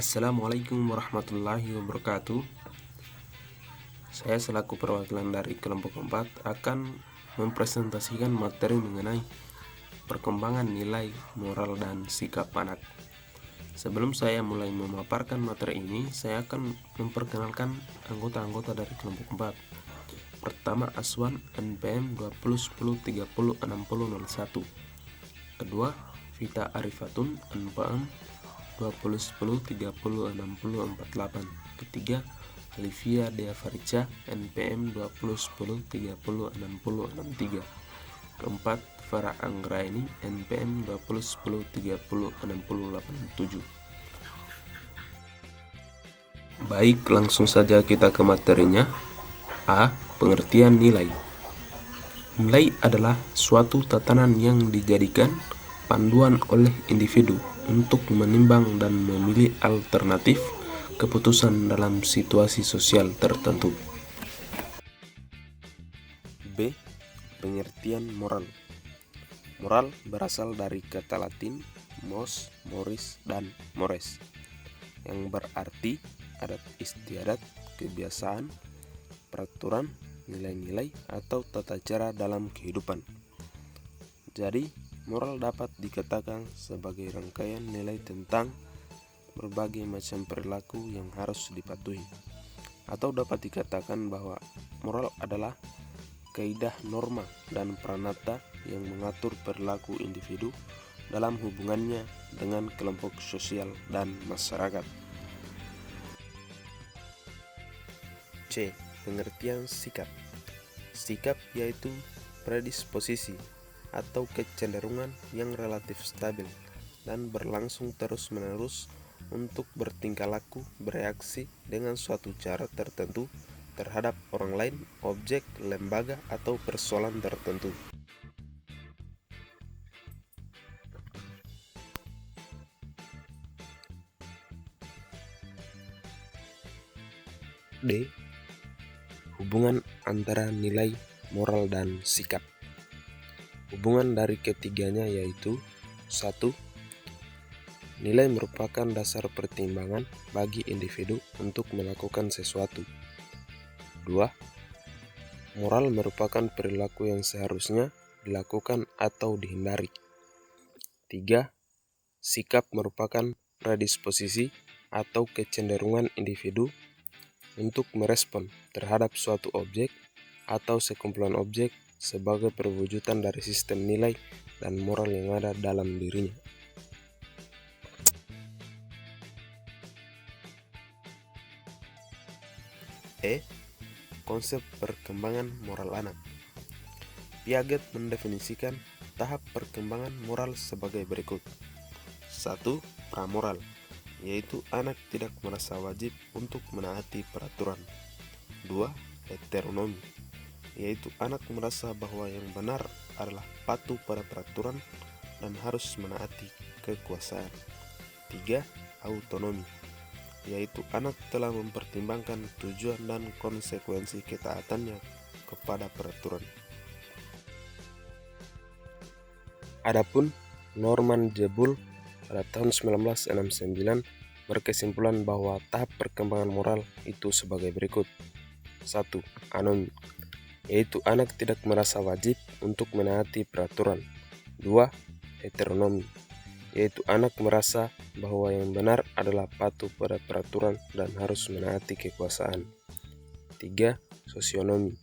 Assalamualaikum warahmatullahi wabarakatuh. Saya selaku perwakilan dari kelompok 4 akan mempresentasikan materi mengenai perkembangan nilai, moral, dan sikap anak. Sebelum saya mulai memaparkan materi ini, saya akan memperkenalkan anggota-anggota dari kelompok 4. Pertama, Aswan, NPM 2010306001. Kedua, Vita Arifatun, NPM 2010306048. Ketiga, Alivia Dea Farica, NPM 2010306063. Keempat, Farah Anggraini, NPM 2010306087. Baik, langsung saja kita ke materinya. A. Pengertian nilai. Nilai adalah suatu tatanan yang dijadikan panduan oleh individu untuk menimbang dan memilih alternatif keputusan dalam situasi sosial tertentu. B. Pengertian moral. Moral berasal dari kata Latin mos, moris, dan mores, yang berarti adat istiadat, kebiasaan, peraturan, nilai-nilai, atau tata cara dalam kehidupan. Jadi, moral dapat dikatakan sebagai rangkaian nilai tentang berbagai macam perilaku yang harus dipatuhi. Atau dapat dikatakan bahwa moral adalah kaidah, norma, dan pranata yang mengatur perilaku individu dalam hubungannya dengan kelompok sosial dan masyarakat. C. Pengertian sikap. Sikap yaitu predisposisi atau kecenderungan yang relatif stabil dan berlangsung terus-menerus untuk bertingkah laku, bereaksi dengan suatu cara tertentu terhadap orang lain, objek, lembaga, atau persoalan tertentu. D. Hubungan antara nilai, moral, dan sikap. Hubungan dari ketiganya yaitu 1. Nilai merupakan dasar pertimbangan bagi individu untuk melakukan sesuatu. 2. Moral merupakan perilaku yang seharusnya dilakukan atau dihindari. 3. Sikap merupakan predisposisi atau kecenderungan individu untuk merespon terhadap suatu objek atau sekumpulan objek sebagai perwujudan dari sistem nilai dan moral yang ada dalam dirinya. E. Konsep perkembangan moral anak. Piaget mendefinisikan tahap perkembangan moral sebagai berikut. 1. Pramoral, yaitu anak tidak merasa wajib untuk menaati peraturan. 2. Heteronomi, yaitu anak merasa bahwa yang benar adalah patuh pada peraturan dan harus menaati kekuasaan. 3. Autonomi, yaitu anak telah mempertimbangkan tujuan dan konsekuensi ketaatannya kepada peraturan. Adapun Norman Jebul pada tahun 1969 berkesimpulan bahwa tahap perkembangan moral itu sebagai berikut. 1. Anomi, yaitu anak tidak merasa wajib untuk menaati peraturan. 2. Heteronomi, yaitu anak merasa bahwa yang benar adalah patuh pada peraturan dan harus menaati kekuasaan. 3. Sosionomi,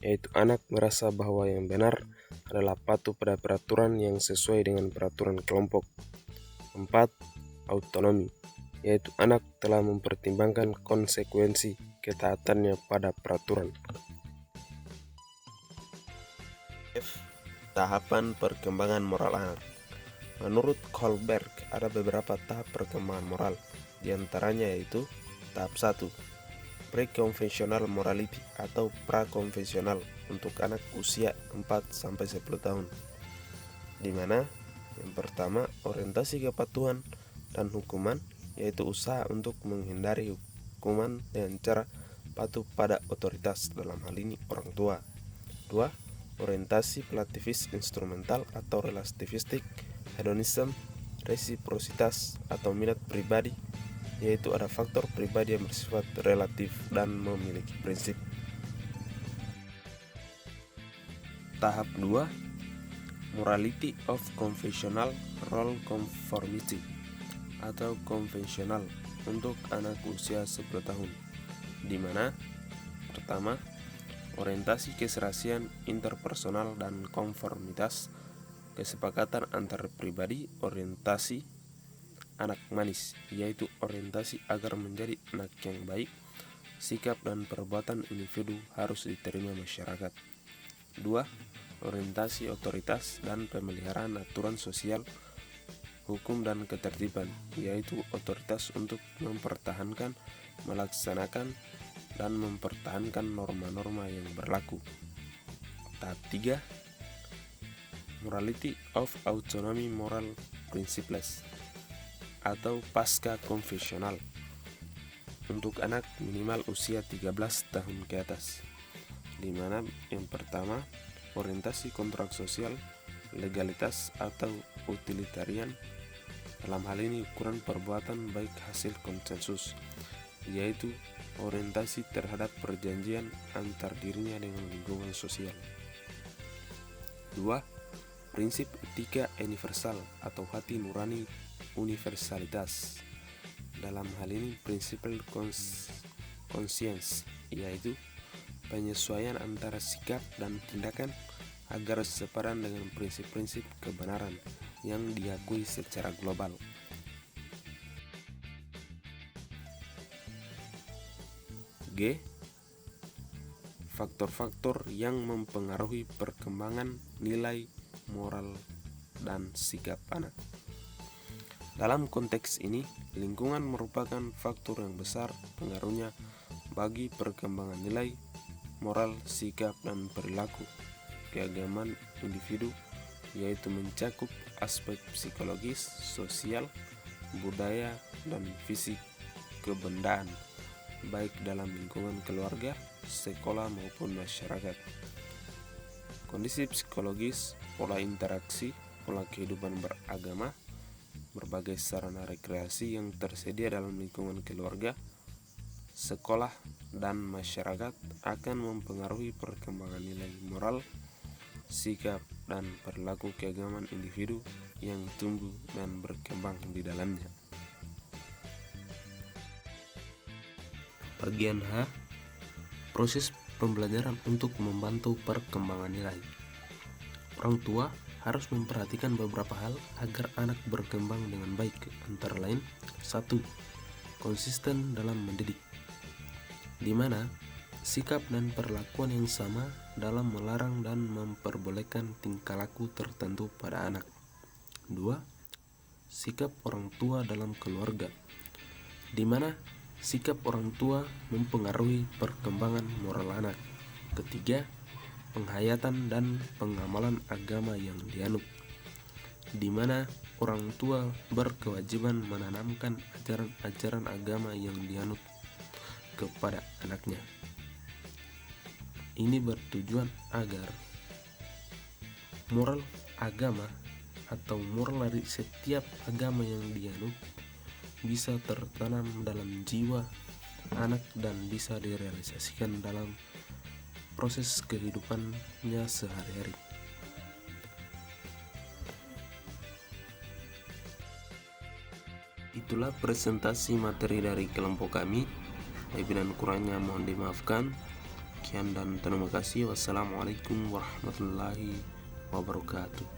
yaitu anak merasa bahwa yang benar adalah patuh pada peraturan yang sesuai dengan peraturan kelompok. 4. Autonomi, yaitu anak telah mempertimbangkan konsekuensi ketaatannya pada peraturan. F. Tahapan perkembangan moral anak. Menurut Kohlberg, ada beberapa tahap perkembangan moral, diantaranya yaitu tahap 1. Pre-conventional morality atau prakonvensional untuk anak usia 4-10 tahun, di mana yang pertama orientasi kepatuhan dan hukuman, yaitu usaha untuk menghindari hukuman dengan cara patuh pada otoritas, dalam hal ini orang tua. 2. Orientasi relativis instrumental atau relativistik, hedonism, resiprositas atau minat pribadi, yaitu ada faktor pribadi yang bersifat relatif dan memiliki prinsip. Tahap 2, morality of conventional role conformity atau konvensional untuk anak usia 10 tahun, di mana pertama, orientasi keserasian interpersonal dan konformitas, kesepakatan antar pribadi, orientasi anak manis, yaitu orientasi agar menjadi anak yang baik, sikap dan perbuatan individu harus diterima masyarakat. 2. Orientasi otoritas dan pemeliharaan aturan sosial, hukum dan ketertiban, yaitu otoritas untuk mempertahankan, melaksanakan, dan mempertahankan norma-norma yang berlaku. Tahap 3, morality of autonomy moral principles atau pasca konvensional untuk anak minimal usia 13 tahun ke atas, di mana yang pertama, orientasi kontrak sosial, legalitas atau utilitarian, dalam hal ini ukuran perbuatan baik hasil konsensus, yaitu orientasi terhadap perjanjian antar dirinya dengan lingkungan sosial. 2. Prinsip etika universal atau hati nurani universalitas, dalam hal ini prinsipal conscience, yaitu penyesuaian antara sikap dan tindakan agar sepadan dengan prinsip-prinsip kebenaran yang diakui secara global. G. Faktor-faktor yang mempengaruhi perkembangan nilai moral dan sikap anak. Dalam konteks ini, lingkungan merupakan faktor yang besar pengaruhnya bagi perkembangan nilai, moral, sikap, dan perilaku keagamaan individu, yaitu mencakup aspek psikologis, sosial, budaya, dan fisik kebendaan, baik dalam lingkungan keluarga, sekolah, maupun masyarakat. Kondisi psikologis, pola interaksi, pola kehidupan beragama, berbagai sarana rekreasi yang tersedia dalam lingkungan keluarga, sekolah, dan masyarakat akan mempengaruhi perkembangan nilai moral, sikap, dan perilaku keagamaan individu yang tumbuh dan berkembang di dalamnya. Bagian H, proses pembelajaran untuk membantu perkembangan nilai. Orang tua harus memperhatikan beberapa hal agar anak berkembang dengan baik, antara lain 1. Konsisten dalam mendidik, di mana sikap dan perlakuan yang sama dalam melarang dan memperbolehkan tingkah laku tertentu pada anak. 2. Sikap orang tua dalam keluarga, di mana sikap orang tua mempengaruhi perkembangan moral anak. 3. Penghayatan dan pengamalan agama yang dianut, di mana orang tua berkewajiban menanamkan ajaran-ajaran agama yang dianut kepada anaknya. Ini bertujuan agar moral agama atau moral dari setiap agama yang dianut bisa tertanam dalam jiwa anak dan bisa direalisasikan dalam proses kehidupannya sehari-hari. Itulah presentasi materi dari kelompok kami. Lebih dan kurangnya mohon dimaafkan. Sekian dan terima kasih. Wassalamualaikum warahmatullahi wabarakatuh.